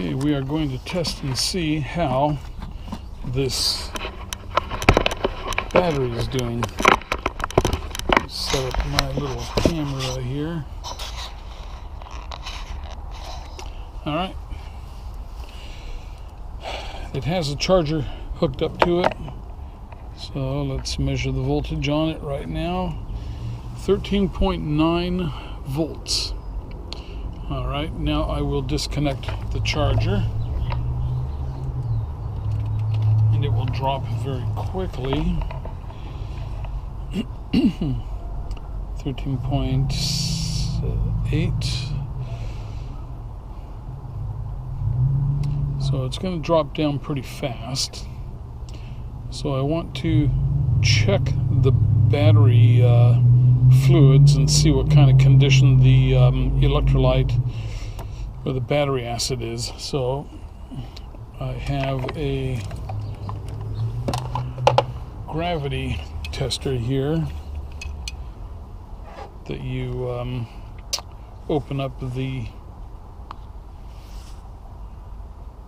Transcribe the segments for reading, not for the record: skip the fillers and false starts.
Okay, we are going to test and see how this battery is doing. Set up my little camera here. Alright. It has a charger hooked up to it. So let's measure the voltage on it right now. 13.9 volts. Alright, now I will disconnect the charger. And it will drop very quickly. 13.8. So it's going to drop down pretty fast. So I want to check the battery fluids and see what kind of condition the electrolyte or the battery acid is. So I have a gravity tester here that you open up the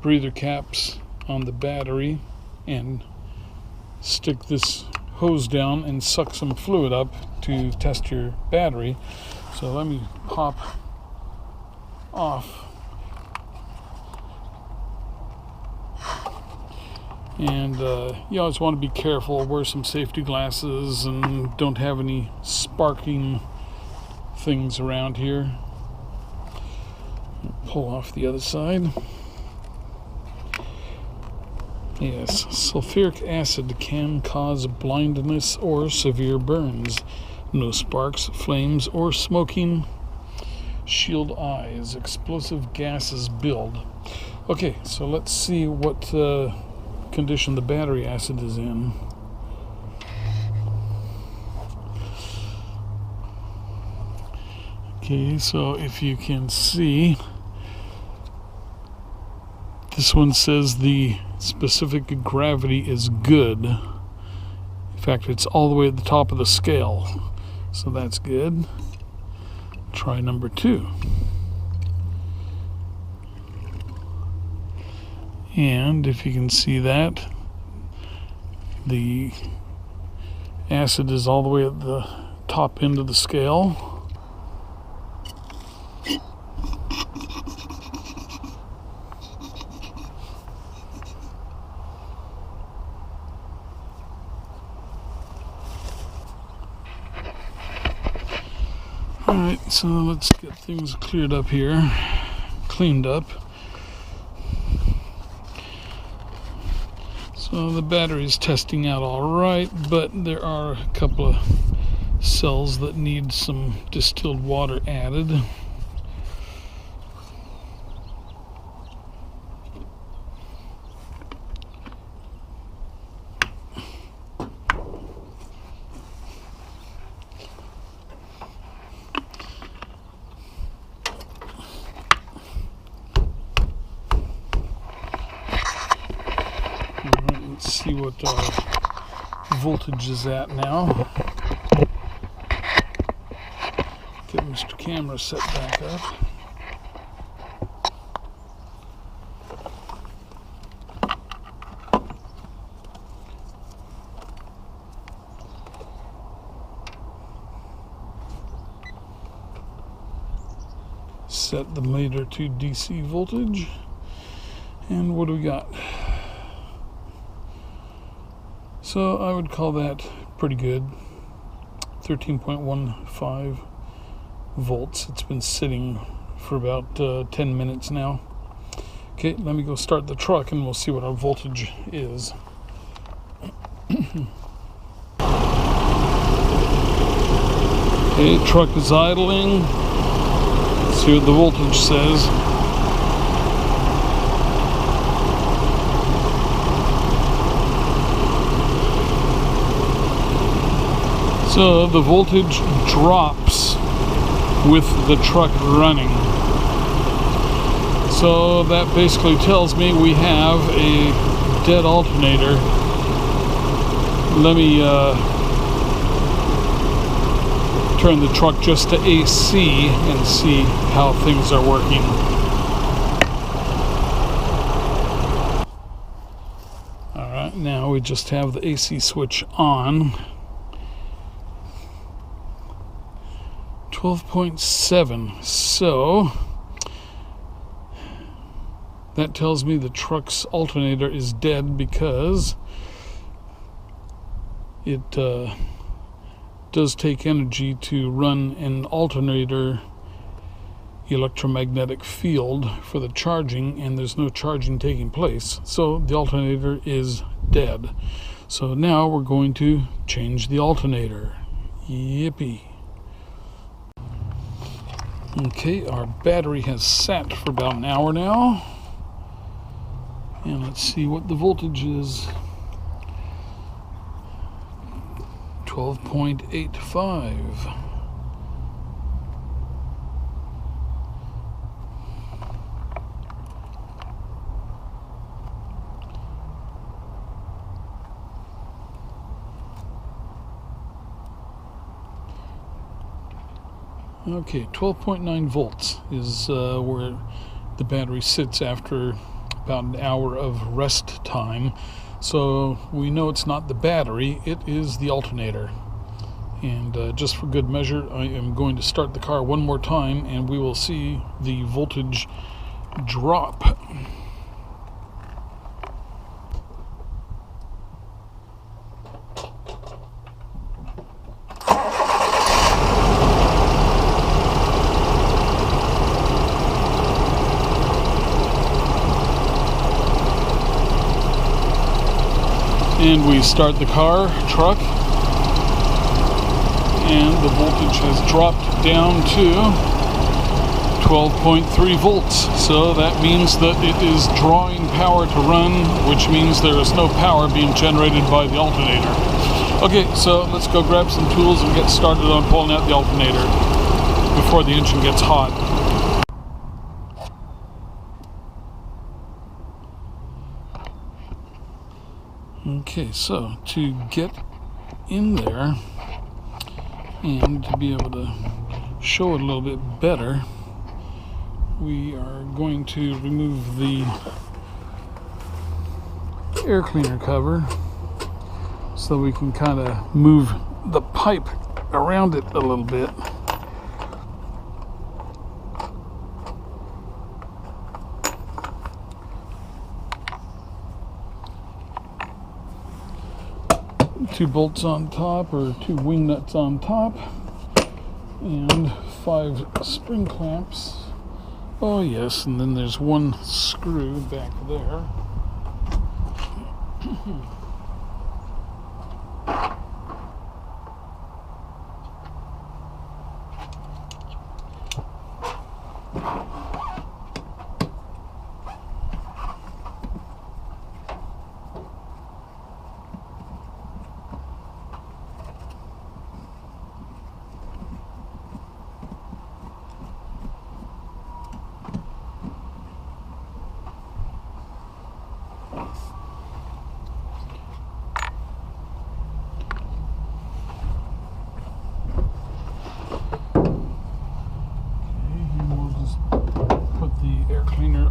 breather caps on the battery and stick this hose down and suck some fluid up to test your battery. So let me pop off. And you always want to be careful, wear some safety glasses and don't have any sparking things around here. Pull off the other side. Yes, sulfuric acid can cause blindness or severe burns. No sparks, flames, or smoking. Shield eyes. Explosive gases build. Okay, so let's see what condition the battery acid is in. Okay, so if you can see, this one says the specific gravity is good. In fact, it's all the way at the top of the scale. So that's good. Try number 2. And if you can see that, the acid is all the way at the top end of the scale. Alright, so let's get things cleared up here, cleaned up. So the battery is testing out alright, but there are a couple of cells that need some distilled water added. Let's see what our voltage is at now. Get Mr. Camera set back up. Set the meter to DC voltage. And what do we got? So I would call that pretty good. 13.15 volts. It's been sitting for about 10 minutes now. Okay, let me go start the truck and we'll see what our voltage is. Okay, truck is idling. Let's see what the voltage says. So the voltage drops with the truck running. So that basically tells me we have a dead alternator. Let me turn the truck just to AC and see how things are working. we just have the AC switch on. 12.7. So that tells me the truck's alternator is dead because it does take energy to run an alternator electromagnetic field for the charging, and there's no charging taking place. So the alternator is dead. So now we're going to change the alternator. Yippee. Okay, our battery has sat for about an hour now. And let's see what the voltage is. 12.85. Okay, 12.9 volts is where the battery sits after about an hour of rest time. So we know it's not the battery, it is the alternator. And just for good measure, I am going to start the car one more time and we will see the voltage drop. And we start the truck, and the voltage has dropped down to 12.3 volts. So that means that it is drawing power to run, which means there is no power being generated by the alternator. Okay, so let's go grab some tools and get started on pulling out the alternator before the engine gets hot. Okay, so to get in there and to be able to show it a little bit better, we are going to remove the air cleaner cover so we can kind of move the pipe around it a little bit. Two bolts on top, or two wing nuts on top, and 5 spring clamps. Oh yes, and then there's one screw back there.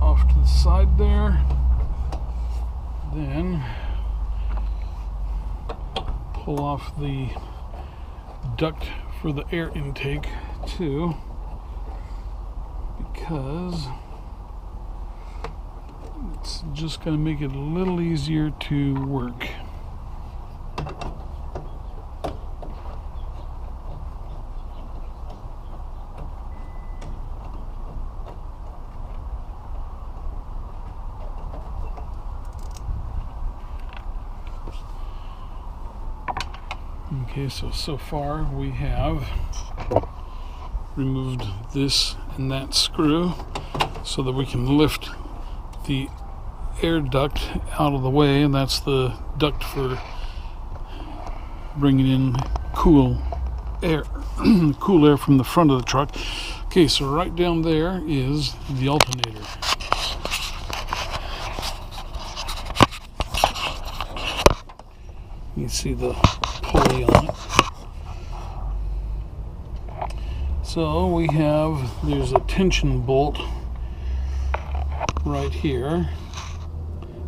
Off to the side there, then pull off the duct for the air intake too, because it's just going to make it a little easier to work. Okay, so far we have removed this and that screw so that we can lift the air duct out of the way, and that's the duct for bringing in cool air cool air from the front of the truck. Okay, so right down there is the alternator. You see the pulley on it. So we have, there's a tension bolt right here,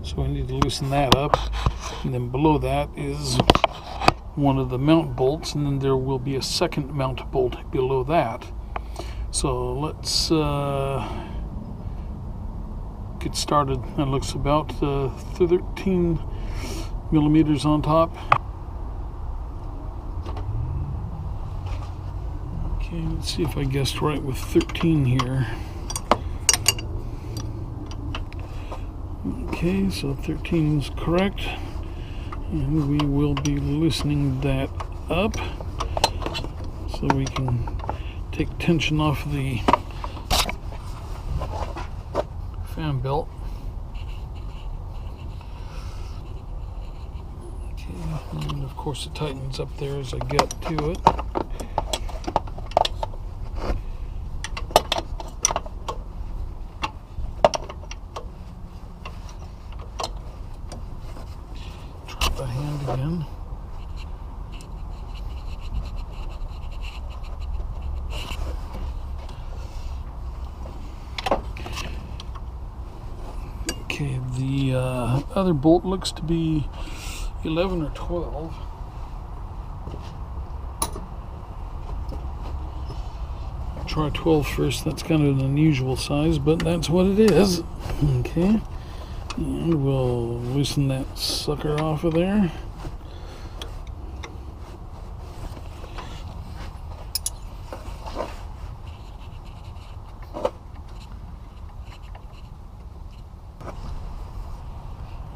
so we need to loosen that up. And then below that is one of the mount bolts, and then there will be a second mount bolt below that. So let's get started. That looks about 13 millimeters on top. Okay, let's see if I guessed right with 13 here. Okay, so 13 is correct. And we will be loosening that up so we can take tension off the fan belt. Okay, and of course it tightens up there as I get to it. The hand again. Okay, the other bolt looks to be 11 or 12. I'll try 12 first. That's kind of an unusual size, but that's what it is. Okay. And we'll loosen that sucker off of there.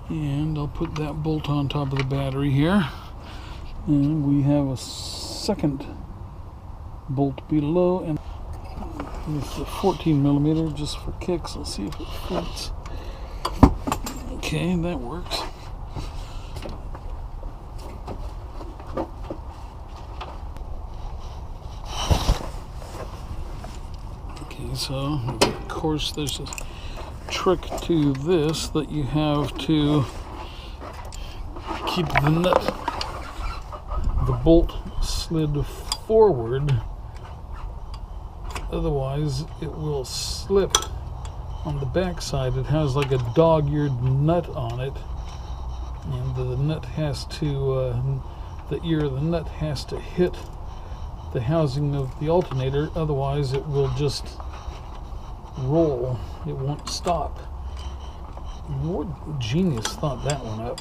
And I'll put that bolt on top of the battery here. And we have a second bolt below, and it's a 14 millimeter just for kicks. Let's see if it fits. Okay, that works. Okay, so of course there's a trick to this that you have to keep the nut, the bolt slid forward, otherwise it will slip. On the back side it has like a dog-eared nut on it, and the nut has to the ear of the nut has to hit the housing of the alternator, otherwise it will just roll, it won't stop. What genius thought that one up?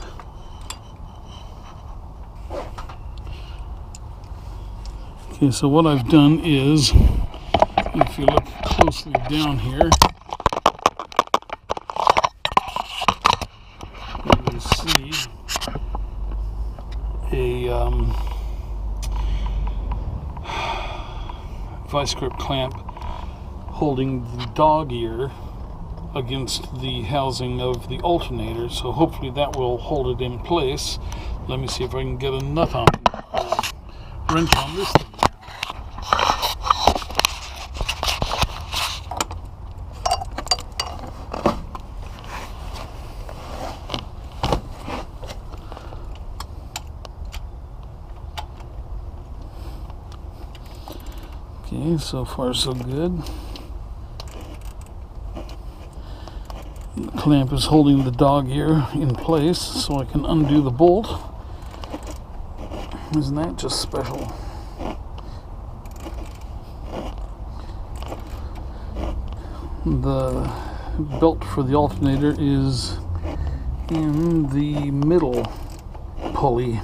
Okay, so what I've done is, if you look closely down here, you see a vice grip clamp holding the dog ear against the housing of the alternator, so hopefully that will hold it in place. Let me see if I can get a nut on wrench on this thing. Okay, so far so good. The clamp is holding the dog ear in place so I can undo the bolt. Isn't that just special? The belt for the alternator is in the middle pulley.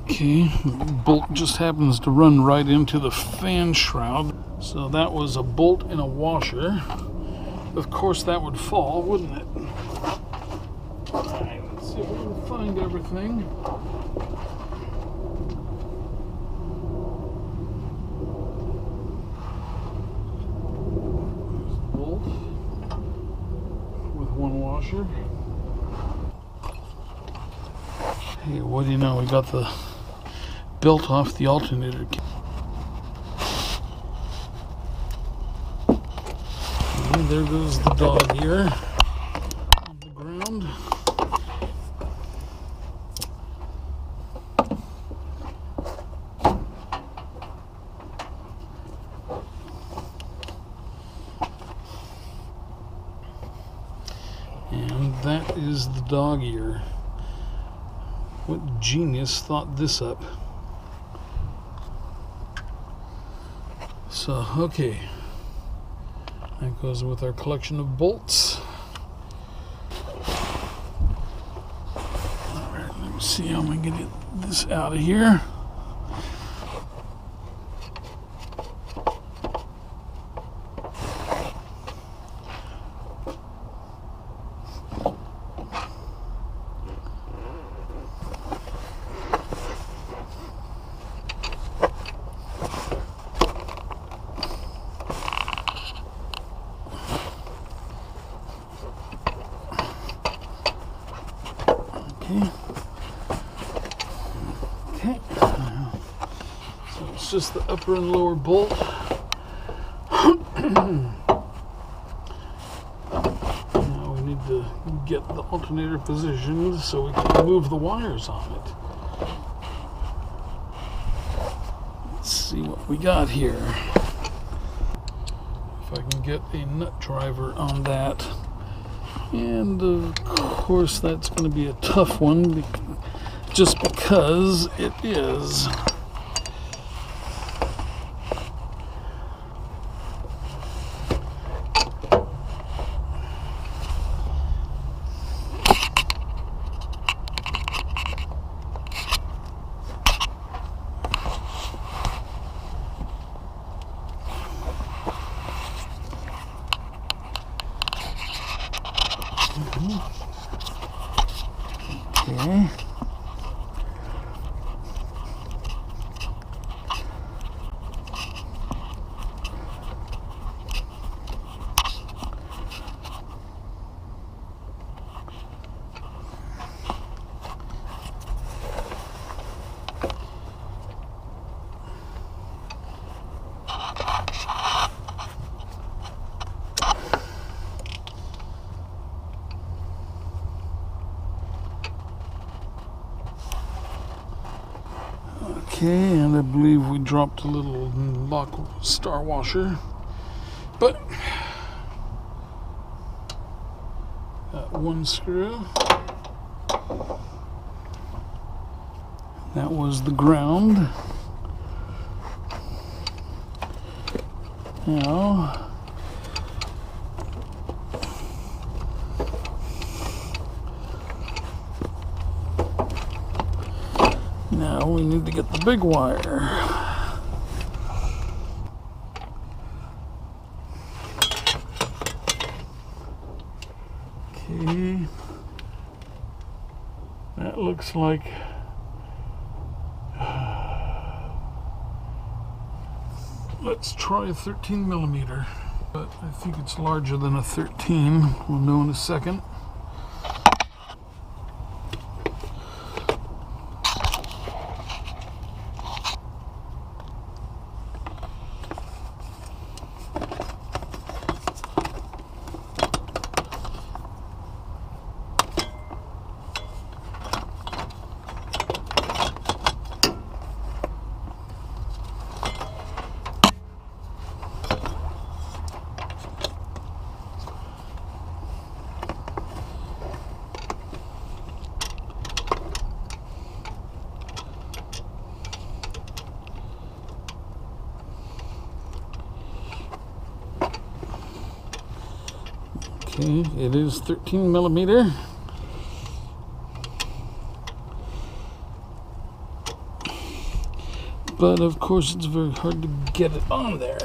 Okay, the bolt just happens to run right into the fan shroud. So that was a bolt and a washer. Of course that would fall, wouldn't it? Alright, let's see if we can find everything. There's a bolt with one washer. Hey, what do you know? We got the belt off the alternator. And there goes the dog ear on the ground. And that is the dog ear. What genius thought this up? So, okay. That goes with our collection of bolts. Alright, let me see how I'm going to get this out of here. Okay. So it's just the upper and lower bolt. Now we need to get the alternator positioned so we can move the wires on it. Let's see what we got here. If I can get a nut driver on that. And of course that's going to be a tough one just because it is. Okay. Okay, and I believe we dropped a little lock star washer, but got one screw. That was the ground. Now, we need to get the big wire. Okay. That looks like let's try a 13 millimeter, but I think it's larger than a 13. We'll know in a second. Okay, it is 13 millimeter. But of course it's very hard to get it on there.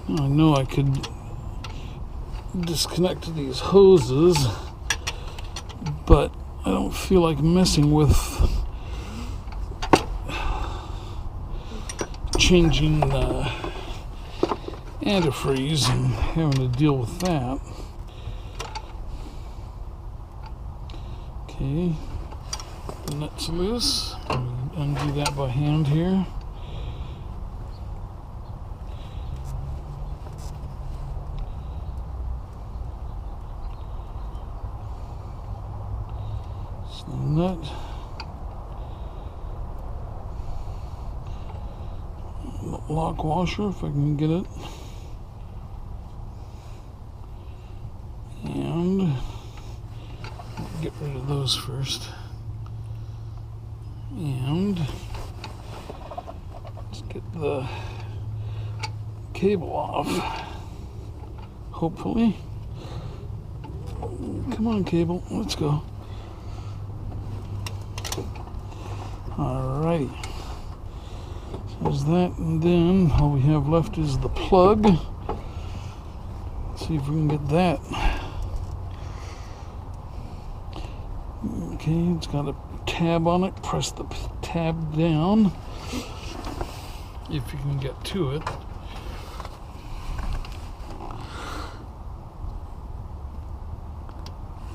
I know I could disconnect these hoses, but I don't feel like messing with changing the antifreeze and having to deal with that. Okay, the nut's loose. Undo that by hand here. There's the nut. Lock washer, if I can get it. And get rid of those first. And let's get the cable off. Hopefully. Come on, cable, let's go. Alrighty. So there's that, and then all we have left is the plug. Let's see if we can get that. Okay, it's got a tab on it. Press the tab down if you can get to it.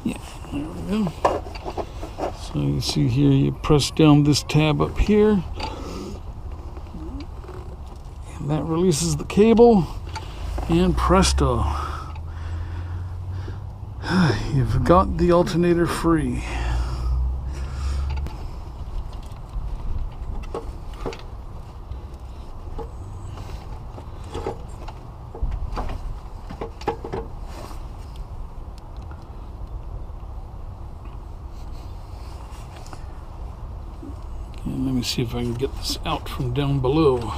Yeah, there we go. So you see here, you press down this tab up here, and that releases the cable, and presto, you've got the alternator free. And let me see if I can get this out from down below.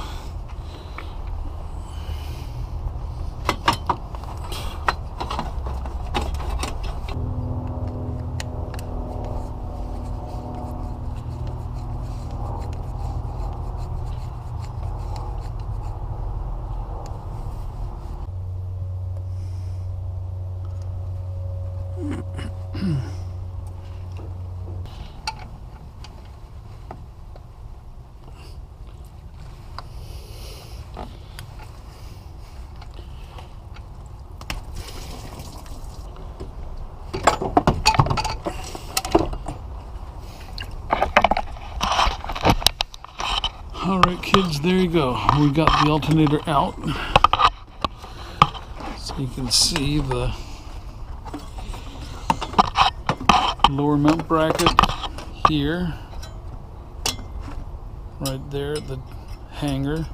Alright kids, there you go. We got the alternator out. So you can see the lower mount bracket here. Right there, the hanger.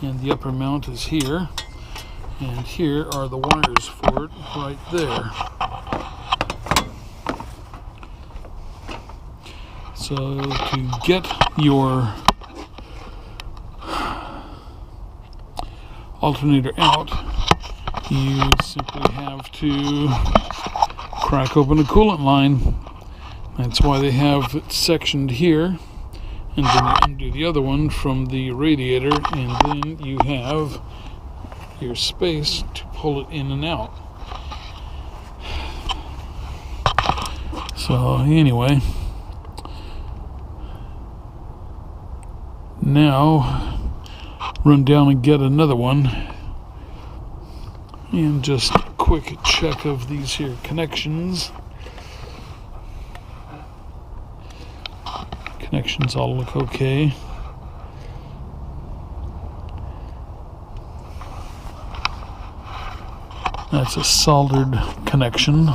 And the upper mount is here. And here are the wires for it right there. So to get your alternator out, you simply have to crack open a coolant line. That's why they have it sectioned here, and then you undo the other one from the radiator, and then you have your space to pull it in and out. So anyway, now run down and get another one, and just a quick check of these here connections. Connections all look okay. That's a soldered connection.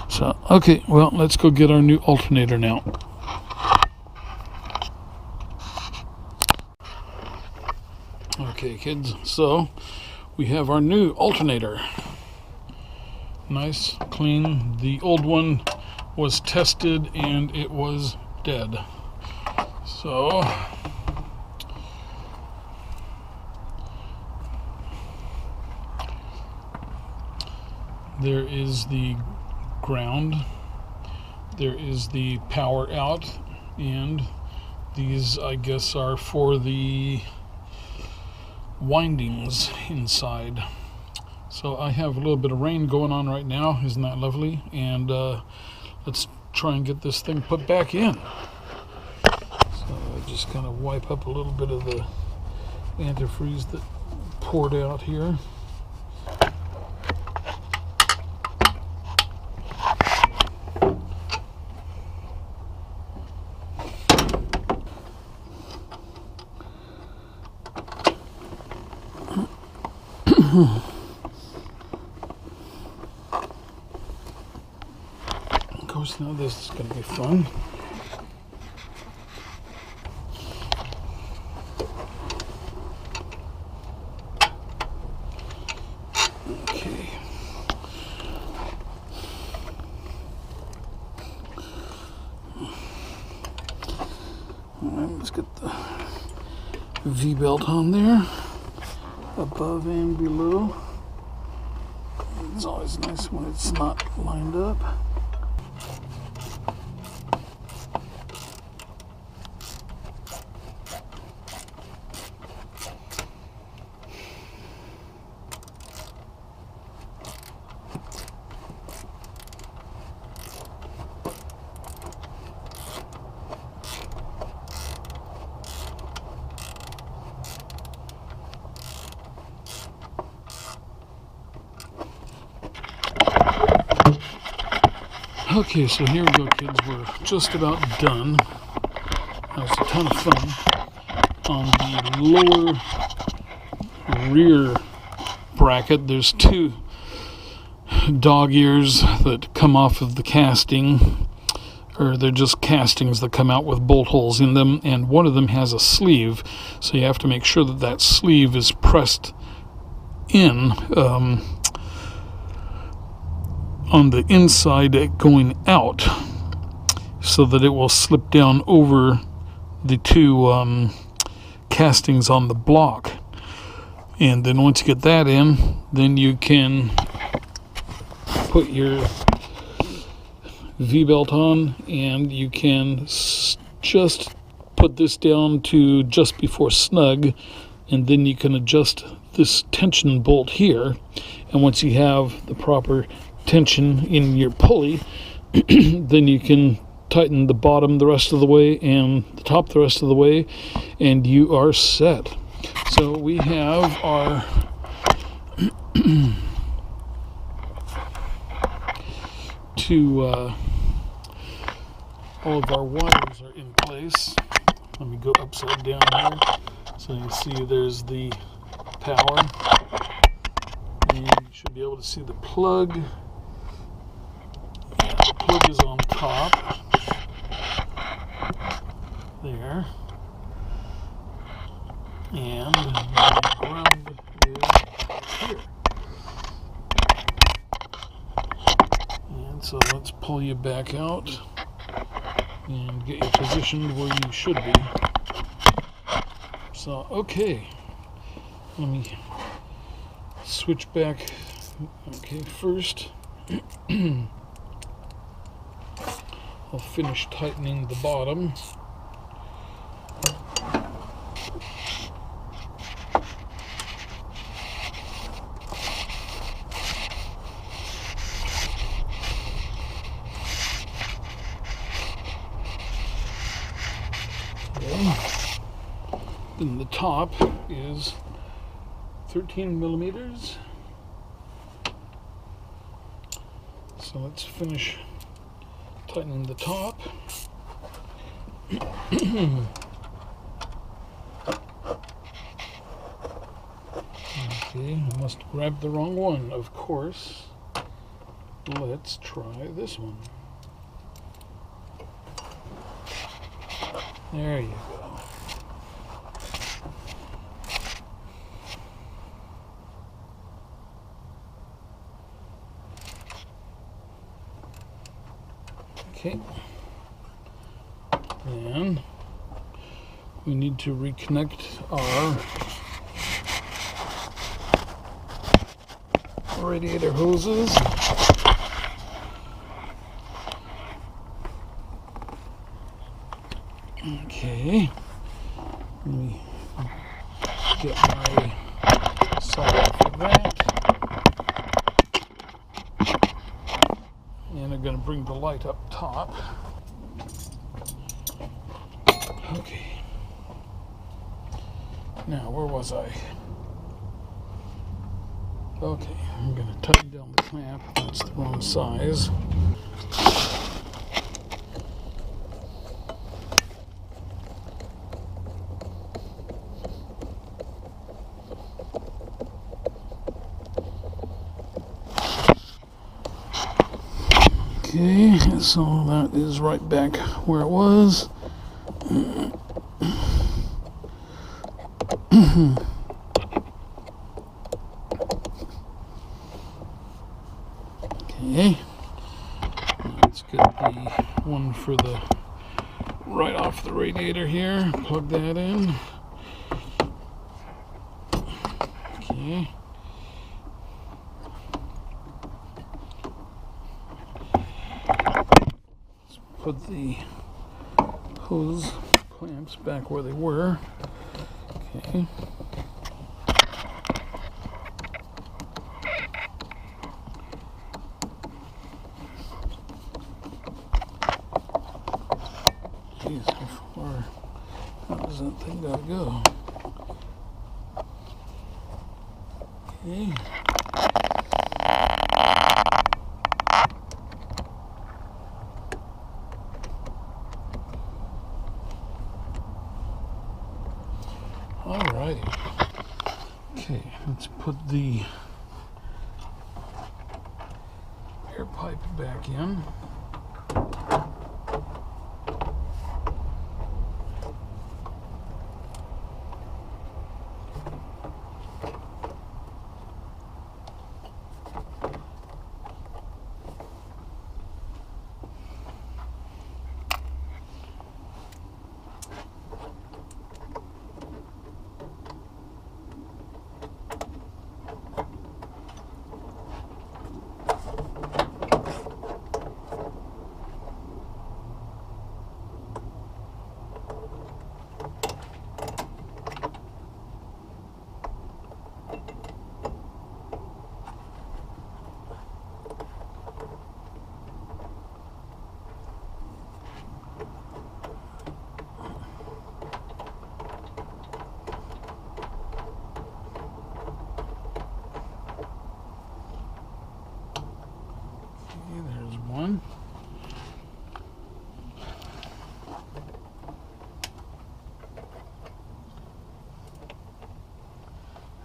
So, okay, well, let's go get our new alternator now. Okay, kids, so we have our new alternator. Nice, clean. The old one was tested and it was dead. So, there is the ground, there is the power out, and these I guess are for the windings inside. So I have a little bit of rain going on right now, isn't that lovely? And let's try and get this thing put back in. So I just kind of wipe up a little bit of the antifreeze that poured out here. goodness, now this is going to be fun. Okay. Alright, let's get the V-belt on there, above and below. It's always nice when it's not lined up. Okay, so here we go, kids. We're just about done. That was a ton of fun. On the lower rear bracket, there's two dog ears that come off of the casting, or they're just castings that come out with bolt holes in them, and one of them has a sleeve, so you have to make sure that that sleeve is pressed in on the inside going out, so that it will slip down over the two castings on the block. And then once you get that in, then you can put your V-belt on, and you can just put this down to just before snug, and then you can adjust this tension bolt here. And once you have the proper tension in your pulley, then you can tighten the bottom the rest of the way and the top the rest of the way, and you are set. So we have our all of our wires are in place. Let me go upside down here so you see there's the power, and you should be able to see the plug. The plug is on top there, and the ground is here. And so let's pull you back out and get you positioned where you should be. So, okay, let me switch back. Okay, first I'll finish tightening the bottom. Then the top is 13 millimeters. So let's finish tightening the top. Okay, I must have grabbed the wrong one, of course. Let's try this one. There you go. Okay, and we need to reconnect our radiator hoses. Okay, let me get my solder for that. And I'm going to bring the light up top. Okay. Now, where was I? Okay, I'm going to tighten down the clamp. That's the wrong size. Okay, so that is right back where it was. Okay, let's get the one for the right off the radiator here. Plug that in. Okay. Let's put the hose clamps back where they were. Okay. Jeez, how far does that thing gotta go? Okay. Alrighty. Okay, let's put the air pipe back in. There's one.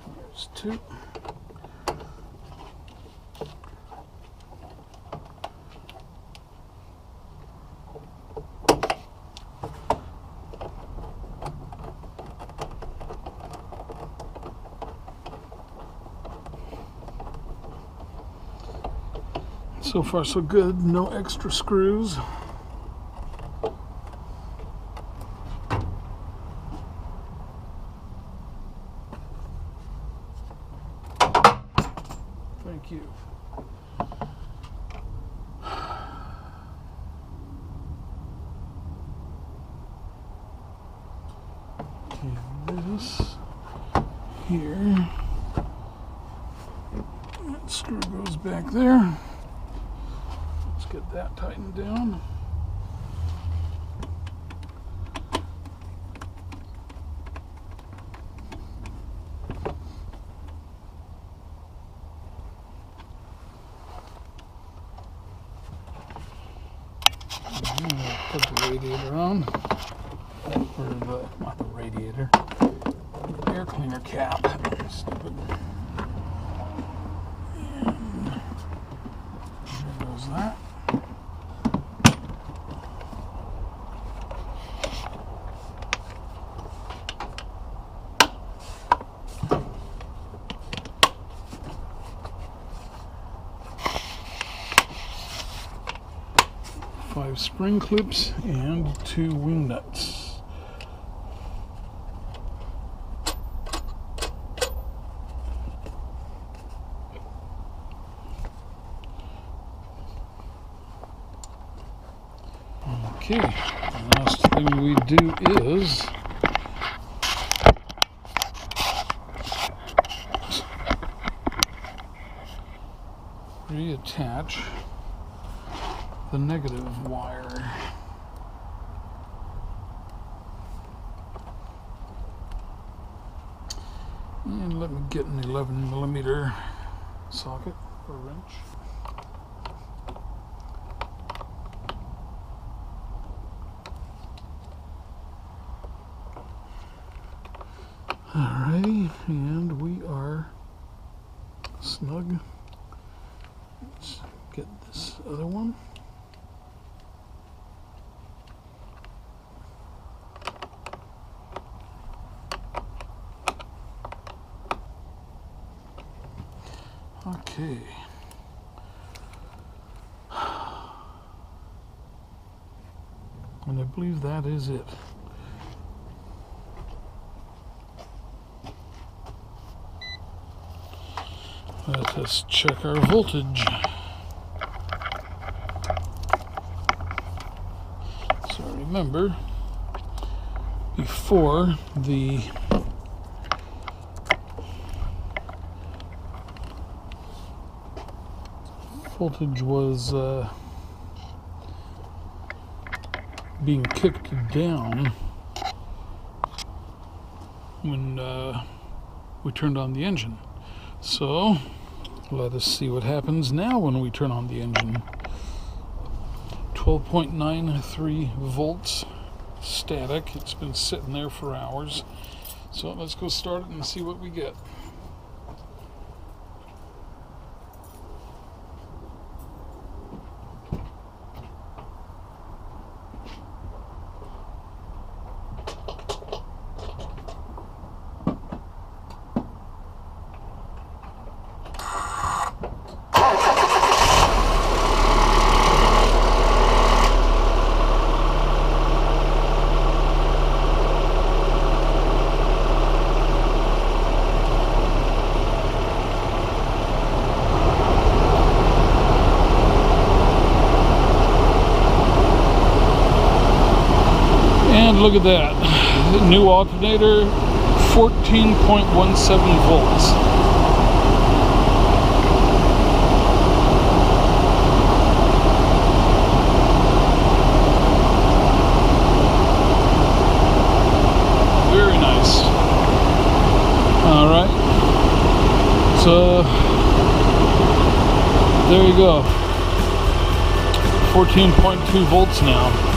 There's two. So far so good, no extra screws. Thank you. Okay, this here. That screw goes back there. Get that tightened down. Put the radiator on, or not the radiator, the air cleaner cap. Stupid. And there goes that. Five spring clips and 2 wing nuts. Okay, the last thing we do is reattach the negative wire. And let me get an 11mm socket or wrench. Alrighty, and we are snug. Let's get this other one. Okay. And I believe that is it. Let us check our voltage. So remember, before the voltage was being kicked down when we turned on the engine. So let us see what happens now when we turn on the engine. 12.93 volts static. It's been sitting there for hours. So let's go start it and see what we get. And look at that, new alternator, 14.17 volts. Very nice. All right, so there you go, 14.2 volts now.